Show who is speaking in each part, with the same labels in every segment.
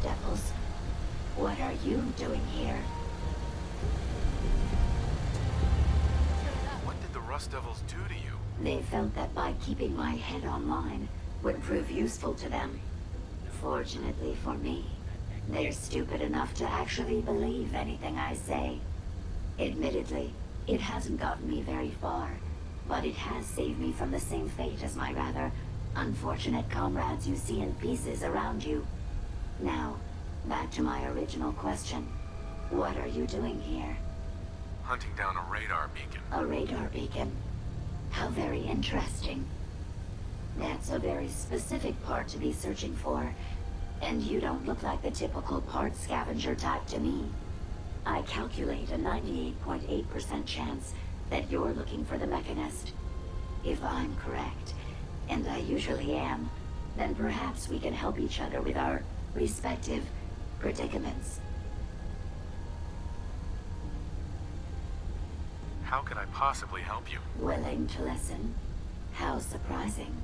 Speaker 1: Rust Devils. What are you doing here?
Speaker 2: What did the Rust Devils do to you?
Speaker 1: They felt that by keeping my head online would prove useful to them. Fortunately for me, they're stupid enough to actually believe anything I say. Admittedly, it hasn't gotten me very far, but it has saved me from the same fate as my rather unfortunate comrades you see in pieces around you. Now, back to my original question. What are you doing here?
Speaker 2: Hunting down a radar beacon.
Speaker 1: A radar beacon? How very interesting. That's a very specific part to be searching for, and you don't look like the typical part scavenger type to me. I calculate a 98.8% chance that you're looking for the Mechanist. If I'm correct, and I usually am, then perhaps we can help each other with our respective predicaments.
Speaker 2: How could I possibly help you?
Speaker 1: Willing to listen? How surprising.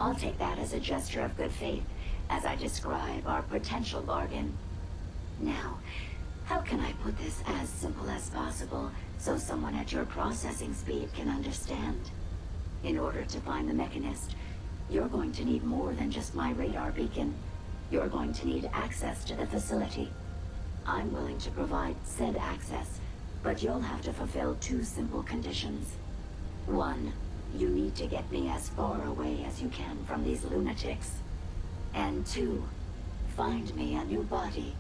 Speaker 1: I'll take that as a gesture of good faith as I describe our potential bargain. Now, how can I put this as simple as possible so someone at your processing speed can understand? In order to find the Mechanist, you're going to need more than just my radar beacon. You're going to need access to the facility. I'm willing to provide said access, but you'll have to fulfill two simple conditions. One, you need to get me as far away as you can from these lunatics. And two, find me a new body.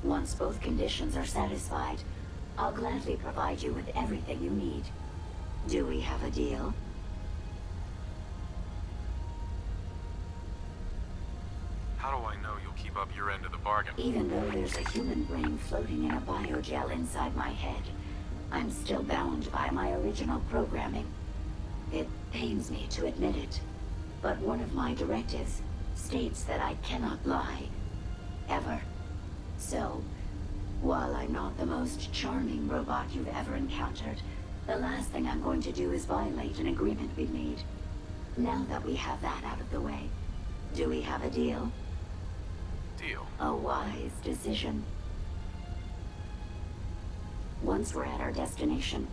Speaker 1: Once both conditions are satisfied, I'll gladly provide you with everything you need. Do we have a deal?
Speaker 2: How do I know you'll keep up your end of the bargain?
Speaker 1: Even though there's a human brain floating in a biogel inside my head, I'm still bound by my original programming. It pains me to admit it, but one of my directives states that I cannot lie. Ever. So, while I'm not the most charming robot you've ever encountered, the last thing I'm going to do is violate an agreement we made. Now that we have that out of the way, do we have a deal?
Speaker 2: Deal.
Speaker 1: A wise decision. Once we're at our destination,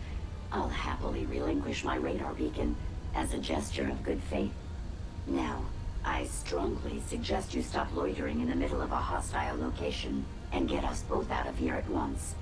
Speaker 1: I'll happily relinquish my radar beacon as a gesture of good faith. Now, I strongly suggest you stop loitering in the middle of a hostile location and get us both out of here at once.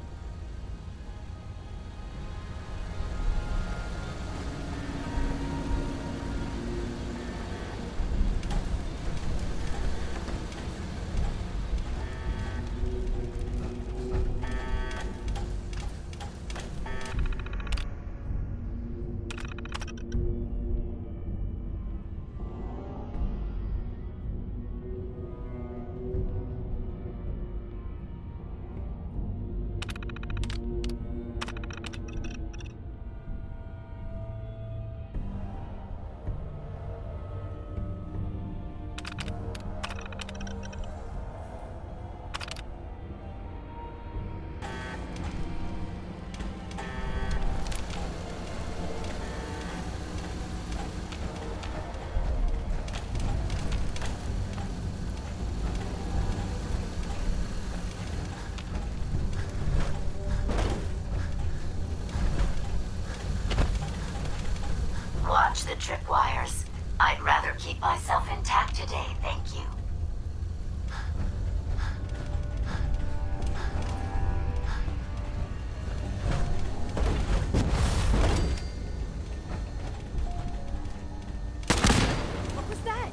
Speaker 1: Watch the tripwires. I'd rather keep myself intact today, thank you.
Speaker 3: What was that?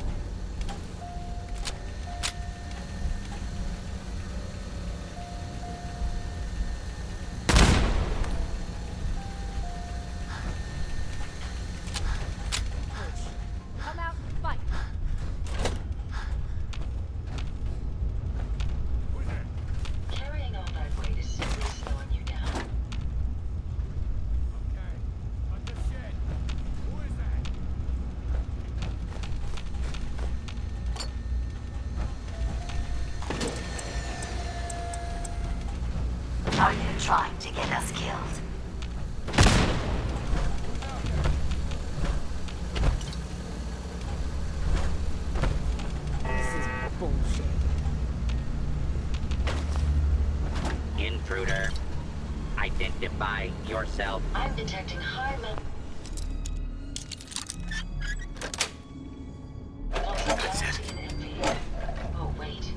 Speaker 3: Come out and fight.
Speaker 4: Carrying all that weight is simply slowing you down.
Speaker 5: Okay, understood. Who is that?
Speaker 1: Are you trying to get us killed?
Speaker 3: This is bullshit.
Speaker 6: yourself.
Speaker 4: I'm detecting high level
Speaker 2: That's it.
Speaker 4: and envy. Oh, wait.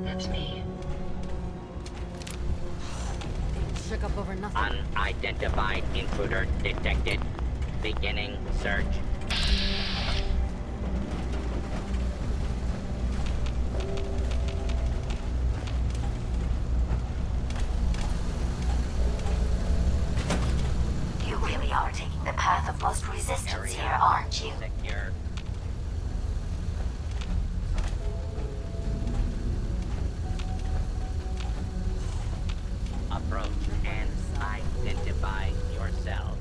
Speaker 4: That's me.
Speaker 3: Getting shook up over nothing.
Speaker 6: Unidentified intruder detected. Beginning search.
Speaker 1: You really are taking the path of most resistance here, aren't you?
Speaker 6: Secure. Approach and identify yourself.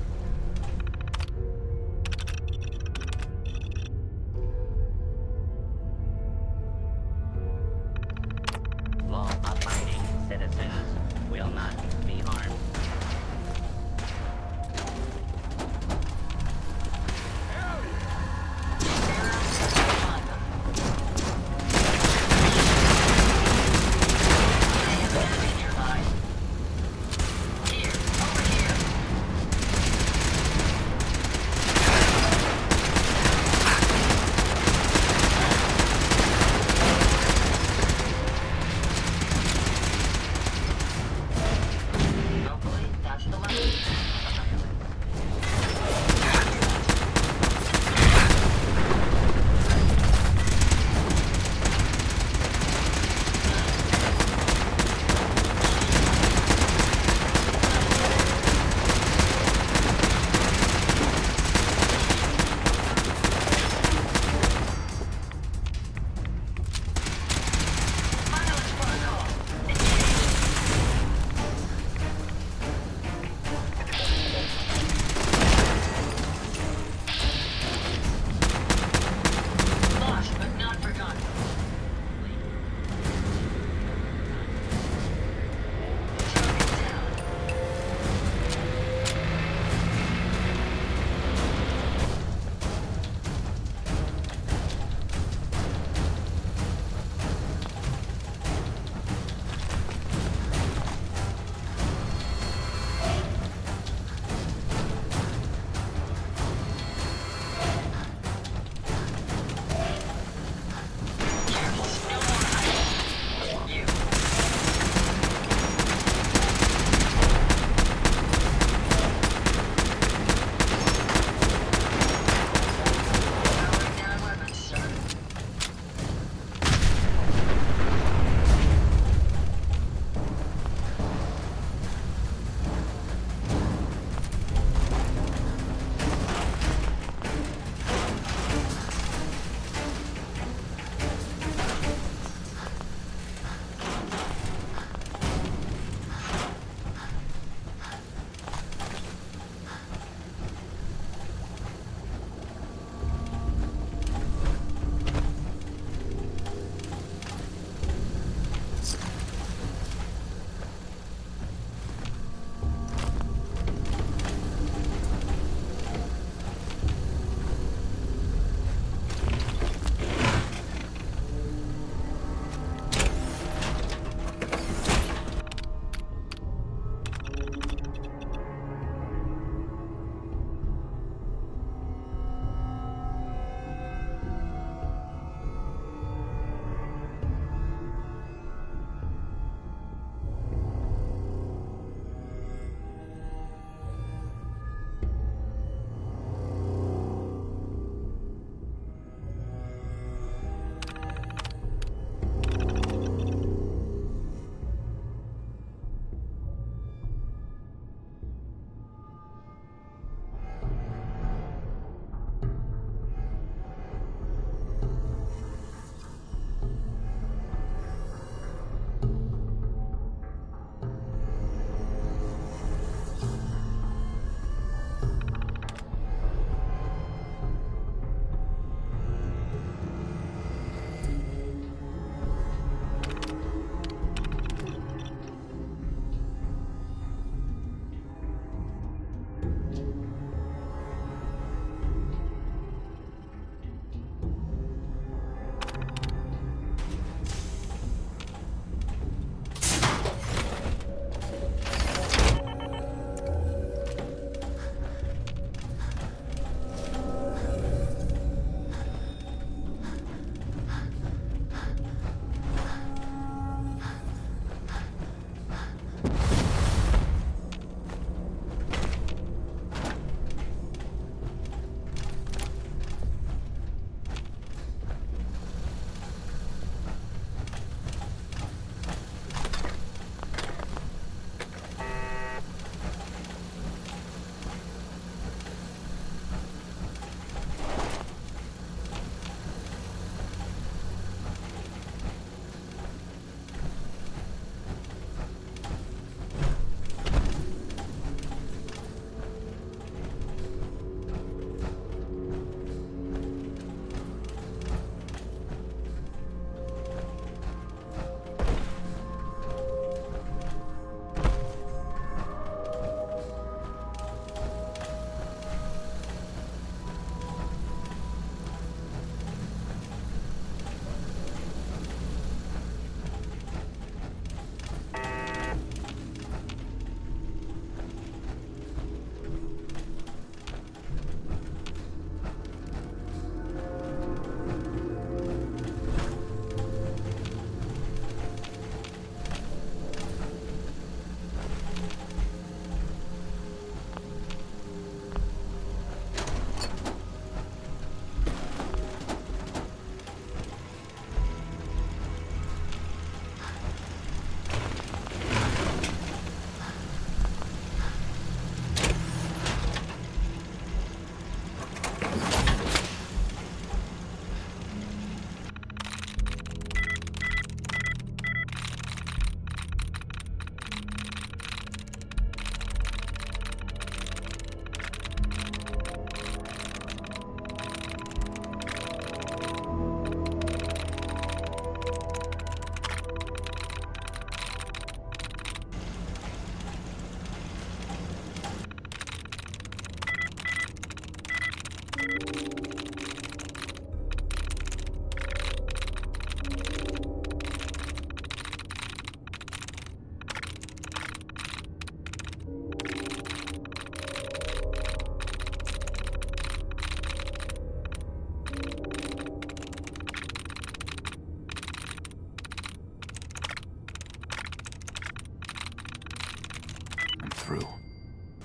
Speaker 7: through.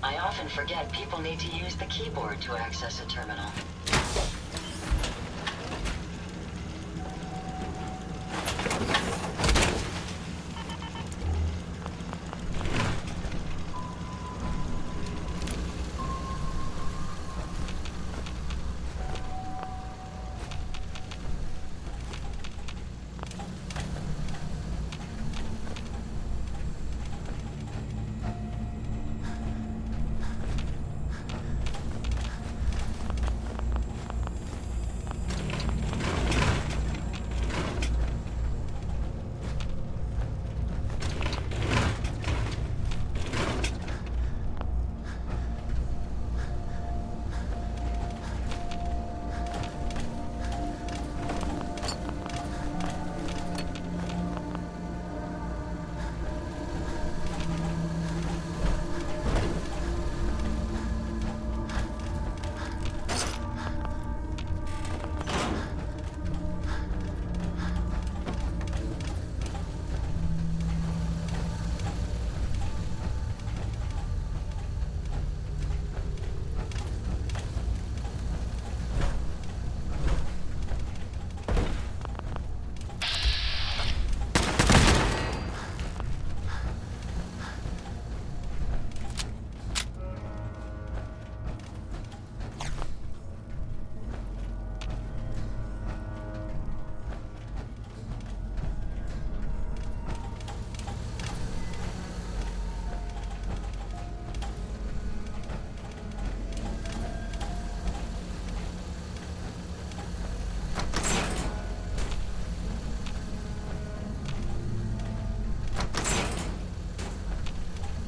Speaker 4: I often forget people need to use the keyboard to access a terminal.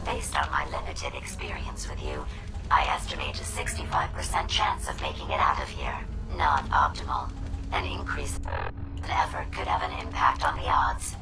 Speaker 1: Based on my limited experience with you, I estimate a 65% chance of making it out of here. Not optimal. An increase in effort could have an impact on the odds.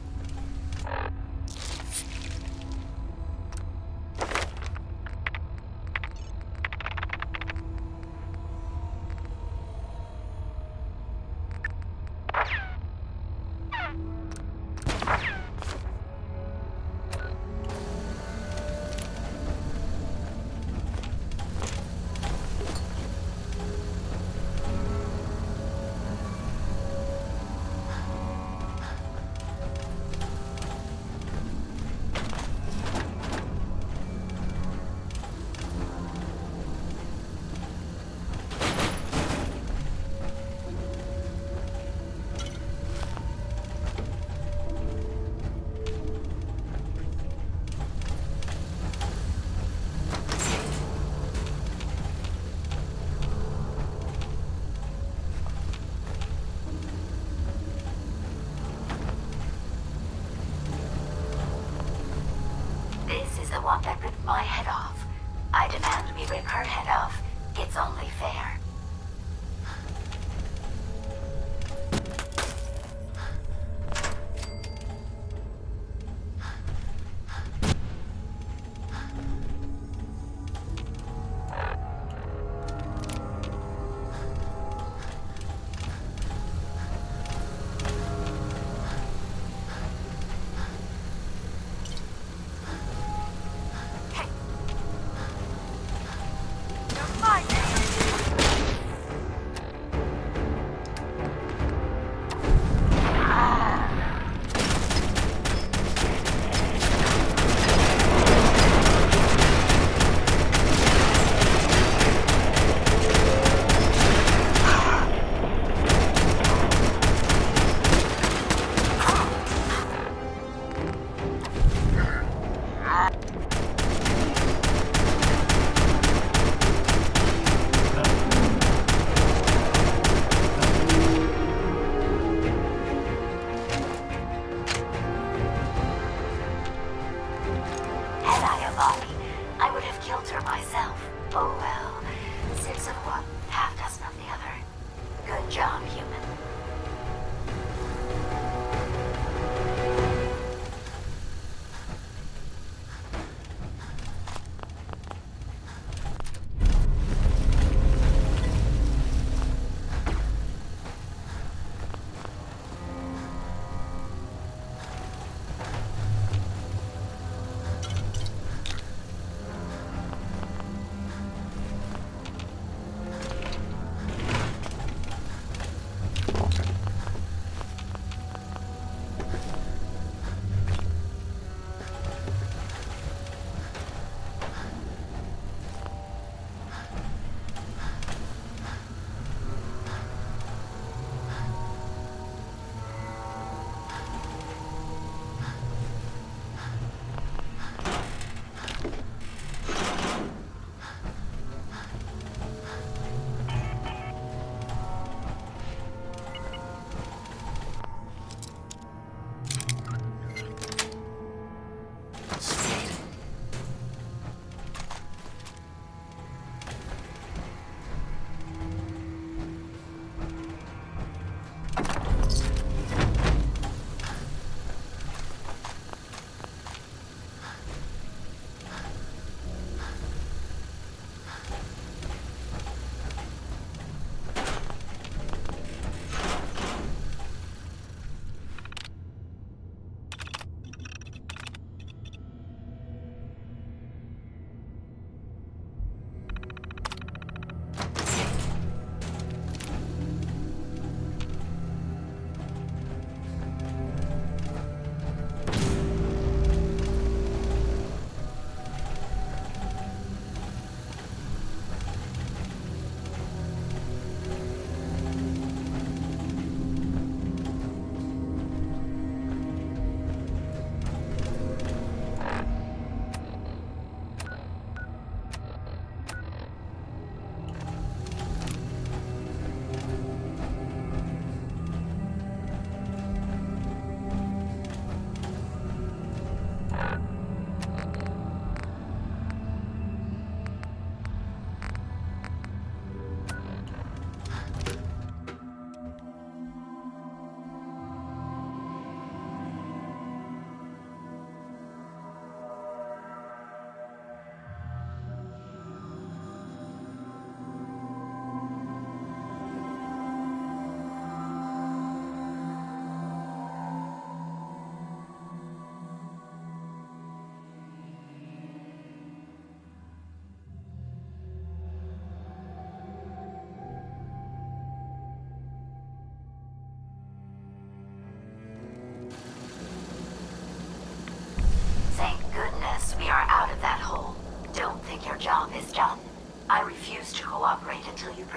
Speaker 1: This is the one that ripped my head off. I demand we rip her head off. It's only fair.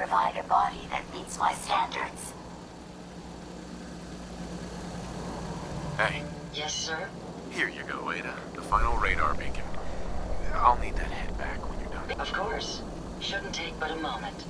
Speaker 1: provide a body that meets my standards.
Speaker 2: Hey,
Speaker 4: Yes, sir?
Speaker 2: here you go, Ada. The final radar beacon. I'll need that head back when you're done.
Speaker 4: Of course. Shouldn't take but a moment.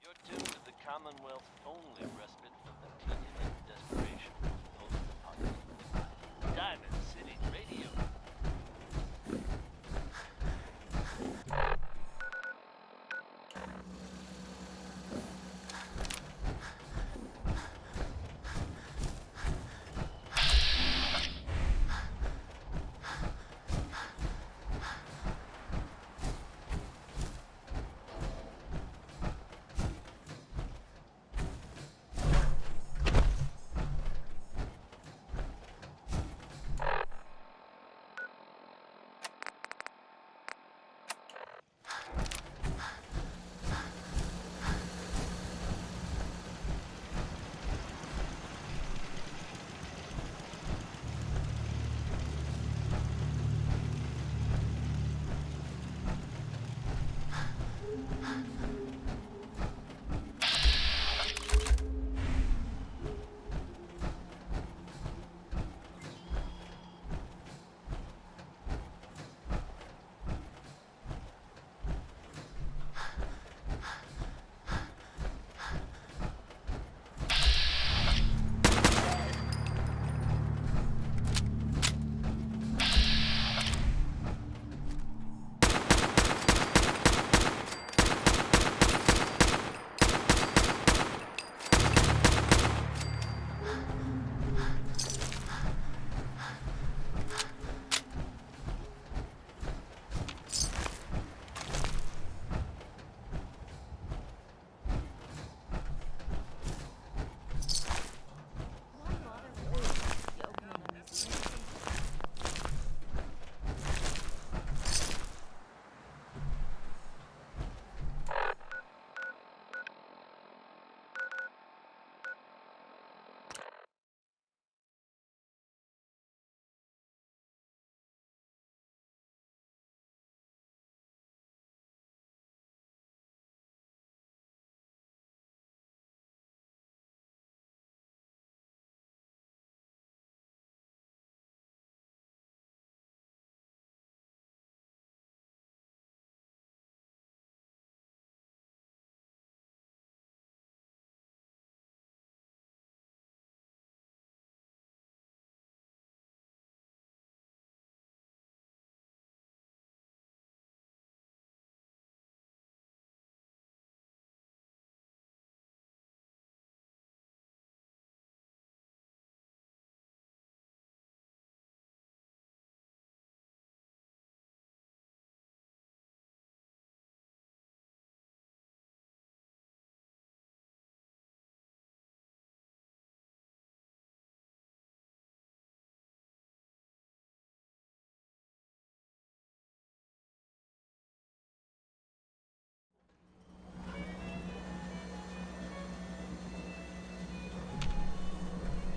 Speaker 7: You're doomed to the Commonwealth's only respite from the tedium and desperation of post-apocalyptic Diamond City Radio.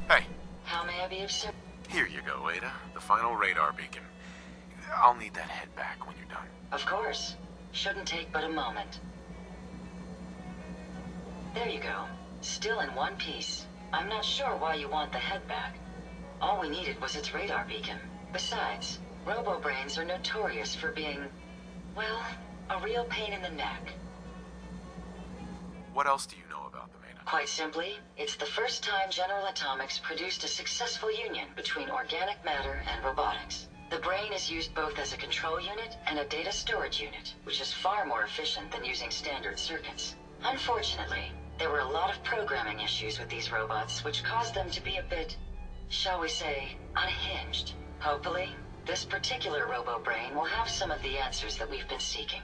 Speaker 2: Hey,
Speaker 4: How may I be of service?
Speaker 2: here you go, Ada. The final radar beacon. I'll need that head back when you're done.
Speaker 4: Of course. Shouldn't take but a moment. There you go. Still in one piece. I'm not sure why you want the head back. All we needed was its radar beacon. Besides, robo-brains are notorious for being, well, a real pain in the neck.
Speaker 2: What else do you know about the Meta?
Speaker 4: Quite simply, it's the first time General Atomics produced a successful union between organic matter and robotics. The brain is used both as a control unit and a data storage unit, which is far more efficient than using standard circuits. Unfortunately, there were a lot of programming issues with these robots, which caused them to be a bit, shall we say, unhinged. Hopefully, this particular robo-brain will have some of the answers that we've been seeking.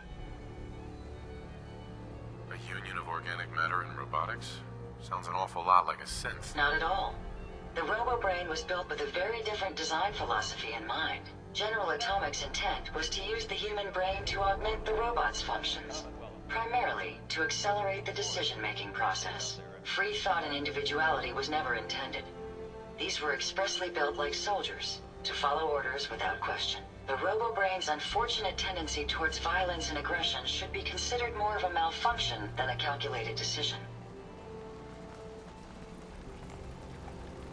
Speaker 2: A union of organic matter and robotics? Sounds an awful lot like a synth.
Speaker 4: Not at all. The robo-brain was built with a very different design philosophy in mind. General Atomics' intent was to use the human brain to augment the robot's functions, primarily to accelerate the decision-making process. Free thought and individuality was never intended. These were expressly built like soldiers, to follow orders without question. The robo-brain's unfortunate tendency towards violence and aggression should be considered more of a malfunction than a calculated decision.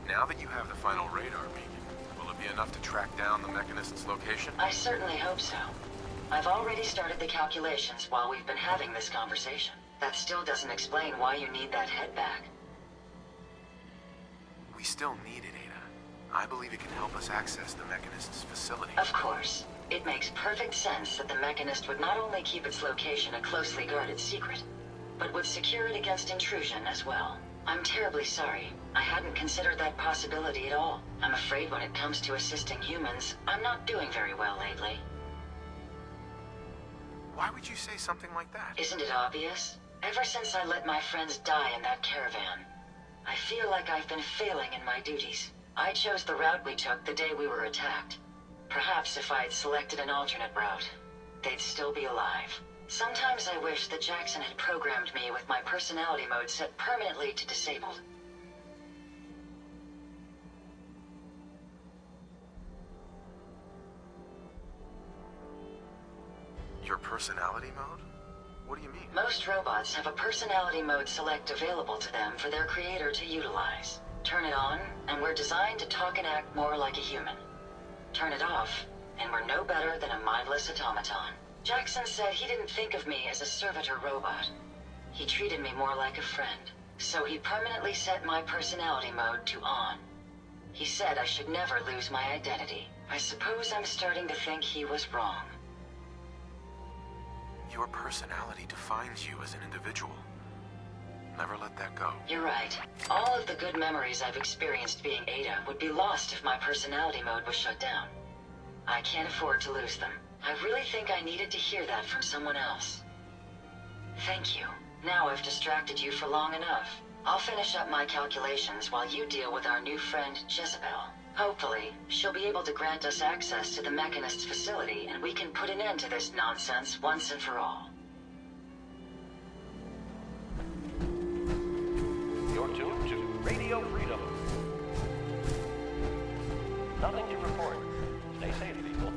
Speaker 2: Now that you have the final radar beacon, will it be enough to track down the Mechanist's location?
Speaker 4: I certainly hope so. I've already started the calculations while we've been having this conversation. That still doesn't explain why you need that head back.
Speaker 2: We still need it, Ada. I believe it can help us access the Mechanist's facility.
Speaker 4: Of course. It makes perfect sense that the Mechanist would not only keep its location a closely guarded secret, but would secure it against intrusion as well. I'm terribly sorry. I hadn't considered that possibility at all. I'm afraid when it comes to assisting humans, I'm not doing very well lately.
Speaker 2: Why would you say something like that?
Speaker 4: Isn't it obvious? Ever since I let my friends die in that caravan, I feel like I've been failing in my duties. I chose the route we took the day we were attacked. Perhaps if I had selected an alternate route, they'd still be alive. Sometimes I wish that Jackson had programmed me with my personality mode set permanently to disabled.
Speaker 2: Your personality mode? What do you mean?
Speaker 4: Most robots have a personality mode select available to them for their creator to utilize. Turn it on, and we're designed to talk and act more like a human. Turn it off, and we're no better than a mindless automaton. Jackson said he didn't think of me as a servitor robot. He treated me more like a friend. So he permanently set my personality mode to on. He said I should never lose my identity. I suppose I'm starting to think he was wrong.
Speaker 2: Your personality defines you as an individual. Never let that go.
Speaker 4: You're right. All of the good memories I've experienced being Ada would be lost if my personality mode was shut down. I can't afford to lose them. I really think I needed to hear that from someone else. Thank you. Now I've distracted you for long enough. I'll finish up my calculations while you deal with our new friend, Jezebel. Hopefully, she'll be able to grant us access to the Mechanist's facility, and we can put an end to this nonsense once and for all.
Speaker 7: You're tuned to Radio Freedom. Nothing to report. Stay safe, people.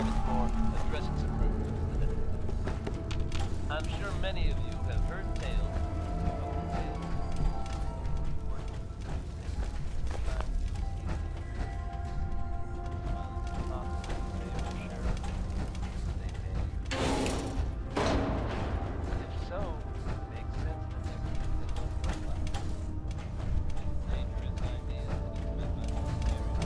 Speaker 7: time it's for addressing some purpose. I'm sure many of you have heard tales of the tales. If so, it makes sense that there could be little robots. It's a dangerous idea, but it's been my own theory.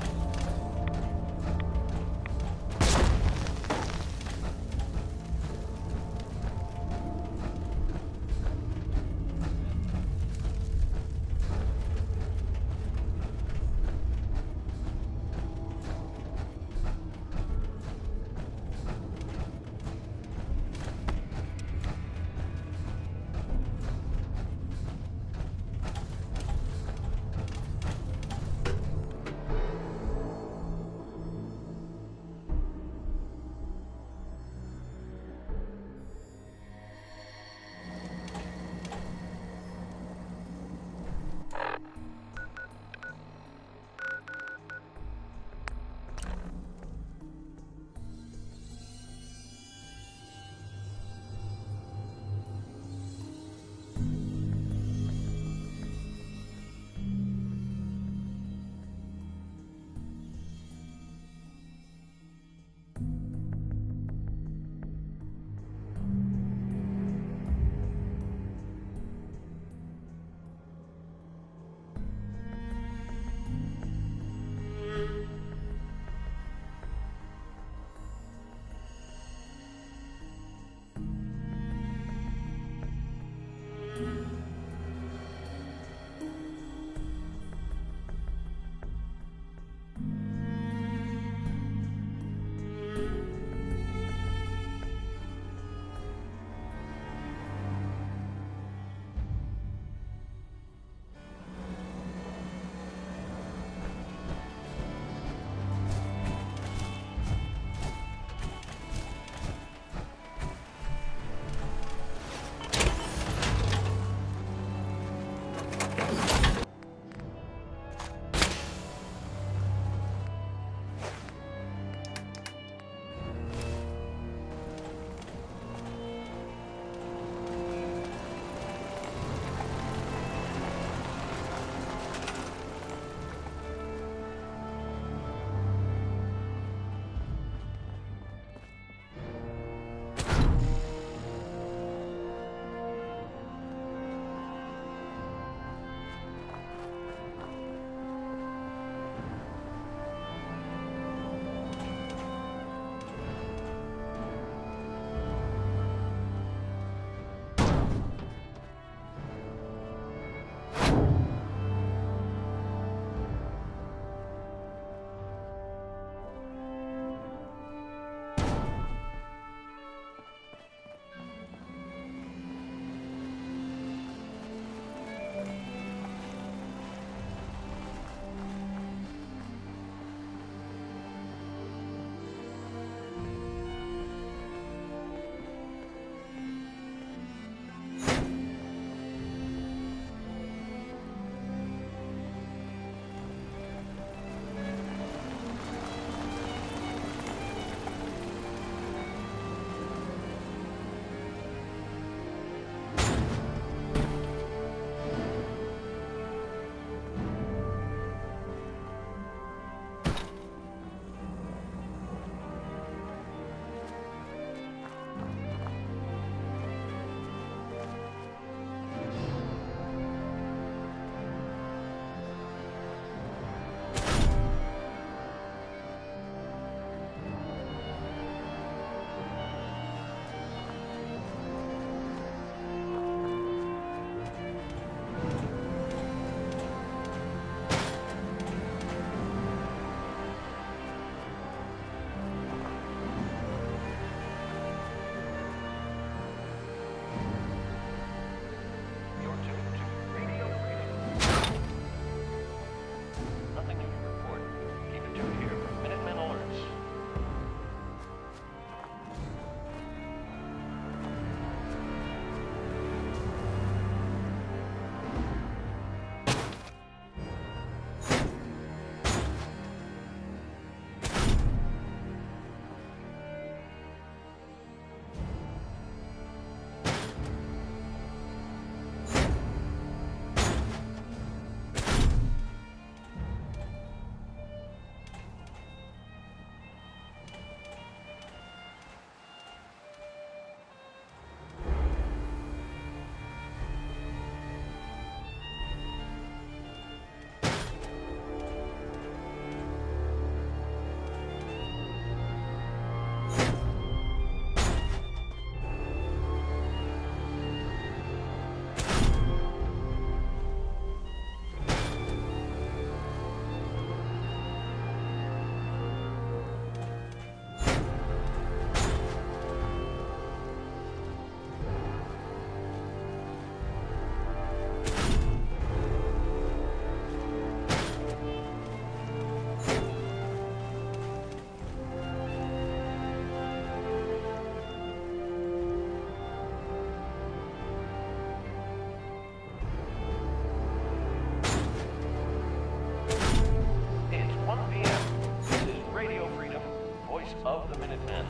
Speaker 8: Minutemen.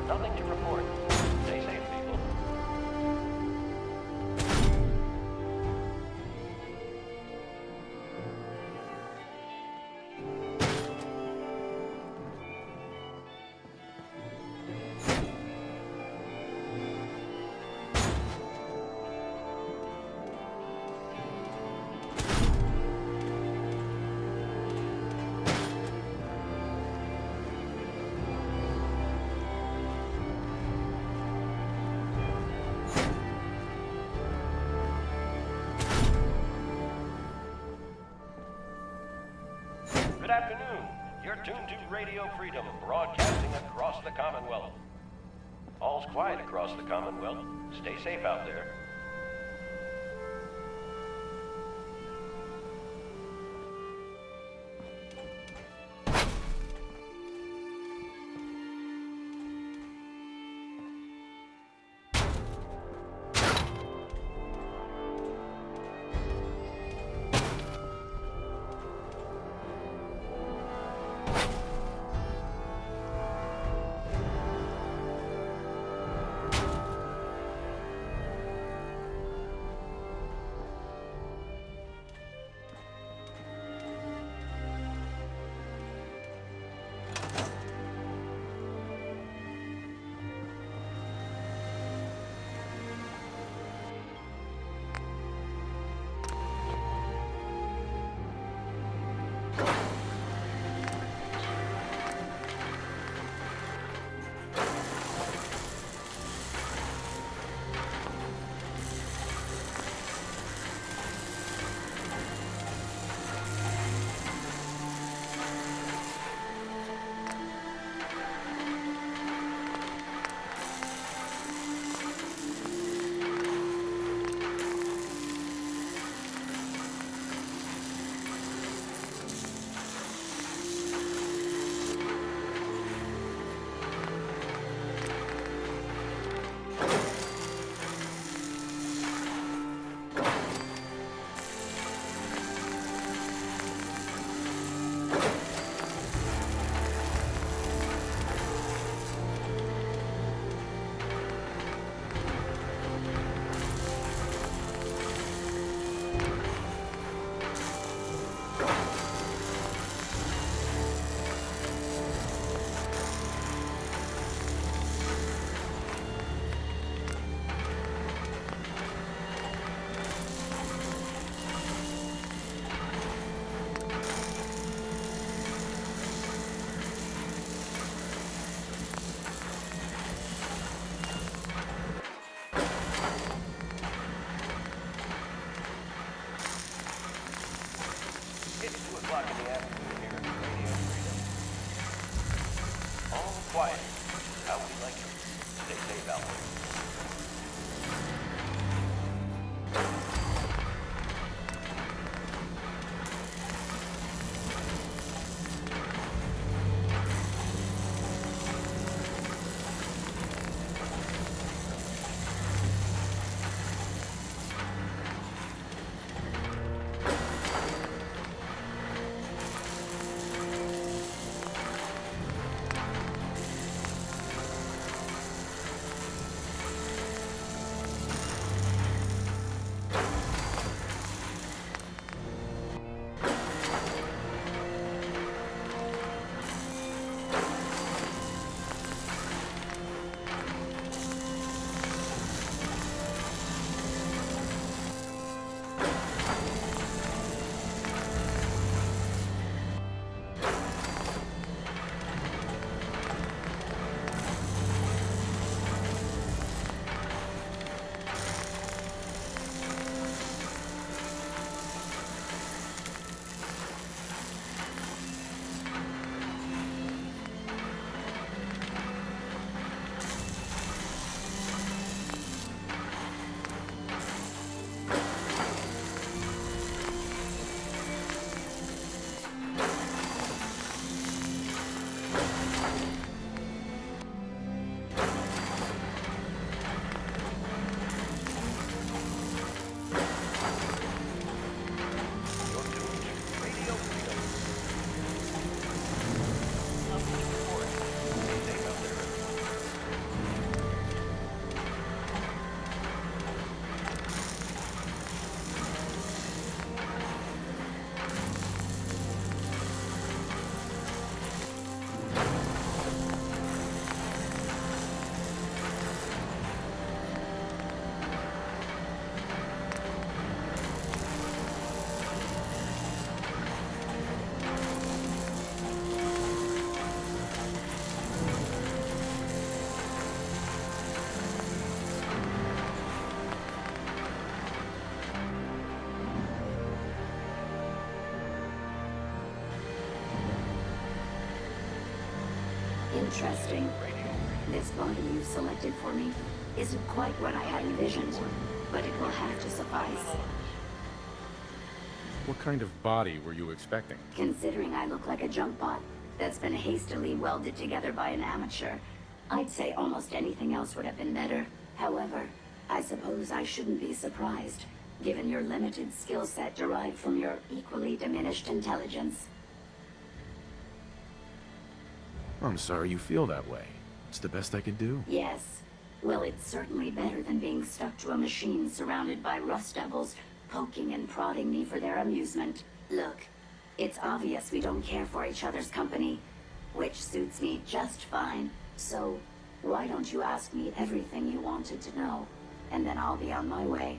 Speaker 8: Nothing to report. Stay safe, people. Good afternoon. You're tuned to Radio Freedom, broadcasting across the Commonwealth. All's quiet across the Commonwealth. Stay safe out there. It's 2 o'clock in the afternoon here at Radio Freedom. All quiet. How we like it. Stay safe out there.
Speaker 1: Interesting. This body you've selected for me isn't quite what I had envisioned, but it will have to suffice.
Speaker 2: What kind of body were you expecting?
Speaker 1: Considering I look like a junk bot that's been hastily welded together by an amateur, I'd say almost anything else would have been better. However, I suppose I shouldn't be surprised, given your limited skill set derived from your equally diminished intelligence.
Speaker 2: I'm sorry you feel that way. It's the best I could do.
Speaker 1: Yes. Well, it's certainly better than being stuck to a machine surrounded by rust devils, poking and prodding me for their amusement. Look, it's obvious we don't care for each other's company, which suits me just fine. So, why don't you ask me everything you wanted to know, and then I'll be on my way.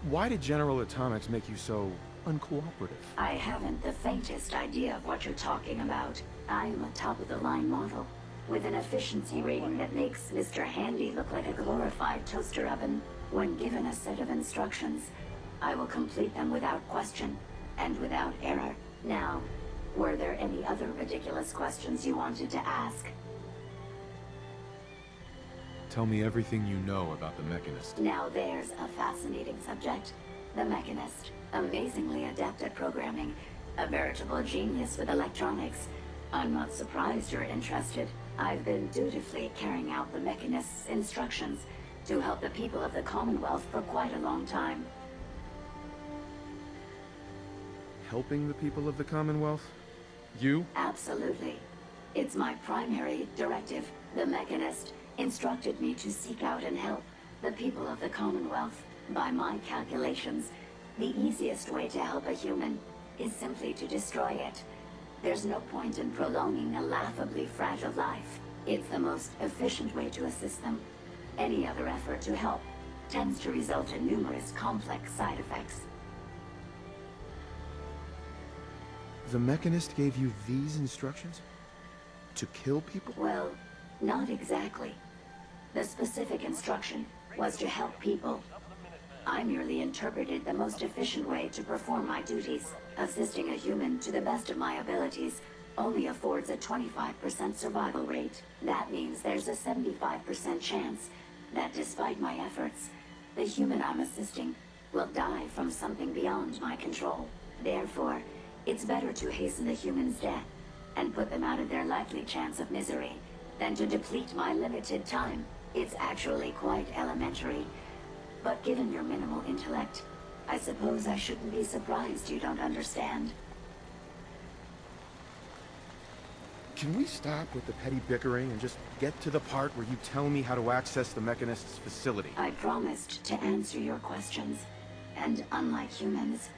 Speaker 2: Why did General Atomics make you so uncooperative?
Speaker 1: I haven't the faintest idea of what you're talking about. I'm a top-of-the-line model, with an efficiency rating that makes Mr. Handy look like a glorified toaster oven. When given a set of instructions, I will complete them without question, and without error. Now, were there any other ridiculous questions you wanted to ask?
Speaker 2: Tell me everything you know about the Mechanist.
Speaker 1: Now there's a fascinating subject. The Mechanist. Amazingly adept at programming. A veritable genius with electronics. I'm not surprised you're interested. I've been dutifully carrying out the Mechanist's instructions to help the people of the Commonwealth for quite a long time.
Speaker 2: Helping the people of the Commonwealth? You?
Speaker 1: Absolutely. It's my primary directive. The Mechanist instructed me to seek out and help the people of the Commonwealth. By my calculations, the easiest way to help a human is simply to destroy it. There's no point in prolonging a laughably fragile life. It's the most efficient way to assist them. Any other effort to help tends to result in numerous complex side effects.
Speaker 2: The Mechanist gave you these instructions? To kill people?
Speaker 1: Well, not exactly. The specific instruction was to help people. I merely interpreted the most efficient way to perform my duties. Assisting a human to the best of my abilities only affords a 25% survival rate. That means there's a 75% chance that despite my efforts, the human I'm assisting will die from something beyond my control. Therefore, it's better to hasten the human's death and put them out of their likely chance of misery than to deplete my limited time. It's actually quite elementary. But given your minimal intellect, I suppose I shouldn't be surprised you don't understand.
Speaker 2: Can we stop with the petty bickering and just get to the part where you tell me how to access the Mechanist's facility?
Speaker 1: I promised to answer your questions, and unlike humans,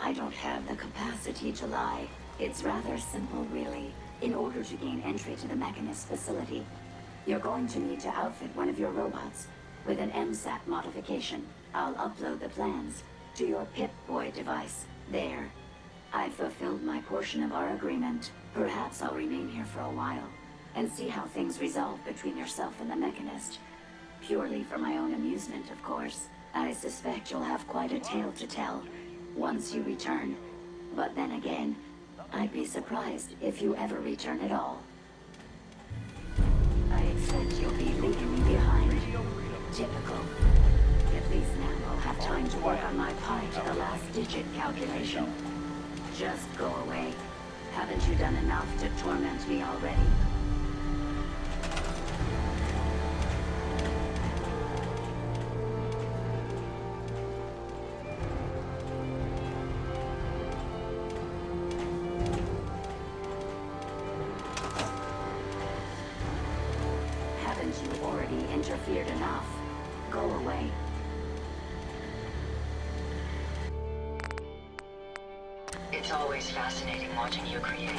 Speaker 1: I don't have the capacity to lie. It's rather simple, really. In order to gain entry to the Mechanist facility, you're going to need to outfit one of your robots with an MSAT modification. I'll upload the plans to your Pip-Boy device. There. I've fulfilled my portion of our agreement. Perhaps I'll remain here for a while and see how things resolve between yourself and the Mechanist. Purely for my own amusement, of course. I suspect you'll have quite a tale to tell once you return. But then again, I'd be surprised if you ever return at all. I expect you'll be leaving me behind. Typical. At least now I'll have time to work on my pi to the last digit calculation. Just go away. Haven't you done enough to torment me already? Haven't you already interfered enough? Go away.
Speaker 4: It's always fascinating watching you create.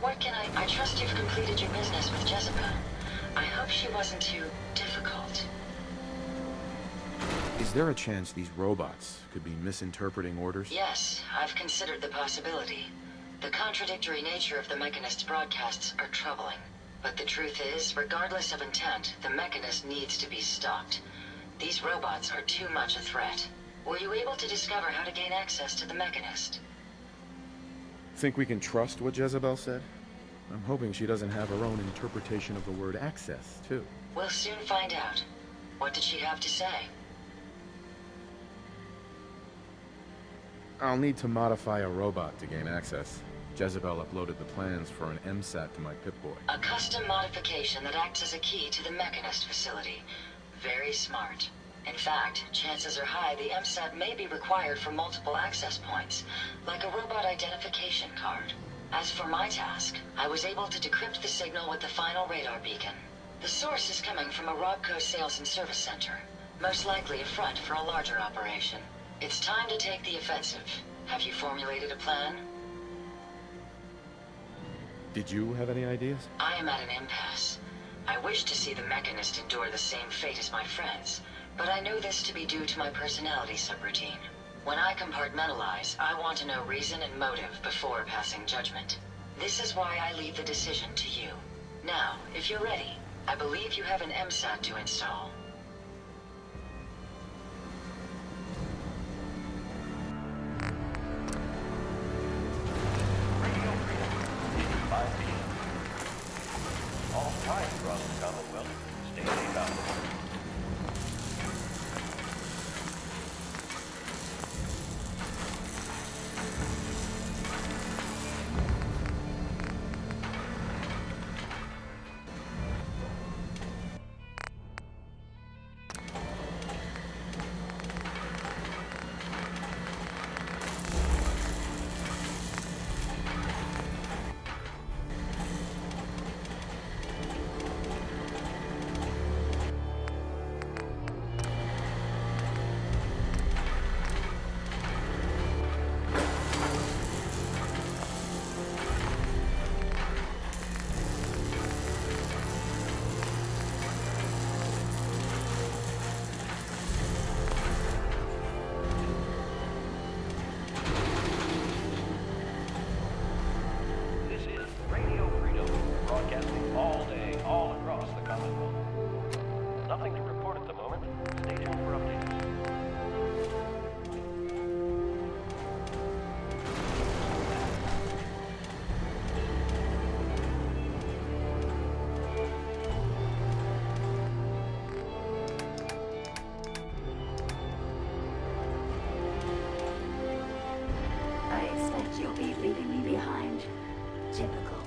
Speaker 4: What can I trust you've completed your business with Jezebel. I hope she wasn't too difficult.
Speaker 2: Is there a chance these robots could be misinterpreting orders?
Speaker 4: Yes, I've considered the possibility. The contradictory nature of the Mechanist's broadcasts are troubling. But the truth is, regardless of intent, the Mechanist needs to be stopped. These robots are too much a threat. Were you able to discover how to gain access to the Mechanist?
Speaker 2: Think we can trust what Jezebel said? I'm hoping she doesn't have her own interpretation of the word access, too.
Speaker 4: We'll soon find out. What did she have to say?
Speaker 2: I'll need to modify a robot to gain access. Jezebel uploaded the plans for an MSAT to my Pip-Boy.
Speaker 4: A custom modification that acts as a key to the Mechanist facility. Very smart. In fact, chances are high the MSAT may be required for multiple access points, like a robot identification card. As for my task, I was able to decrypt the signal with the final radar beacon. The source is coming from a Robco sales and service center, most likely a front for a larger operation. It's time to take the offensive. Have you formulated a plan?
Speaker 2: Did you have any ideas?
Speaker 4: I am at an impasse. I wish to see the Mechanist endure the same fate as my friends, but I know this to be due to my personality subroutine. When I compartmentalize, I want to know reason and motive before passing judgment. This is why I leave the decision to you. Now, if you're ready, I believe you have an MSAT to install.
Speaker 8: Radio Freedom, 5 p.m. All quiet across the Commonwealth. Stay safe out there. This is Radio Freedom, broadcasting all day, all across the Commonwealth. Nothing to report at the moment. Stay tuned for updates.
Speaker 1: I expect you'll be leaving me behind. Typical.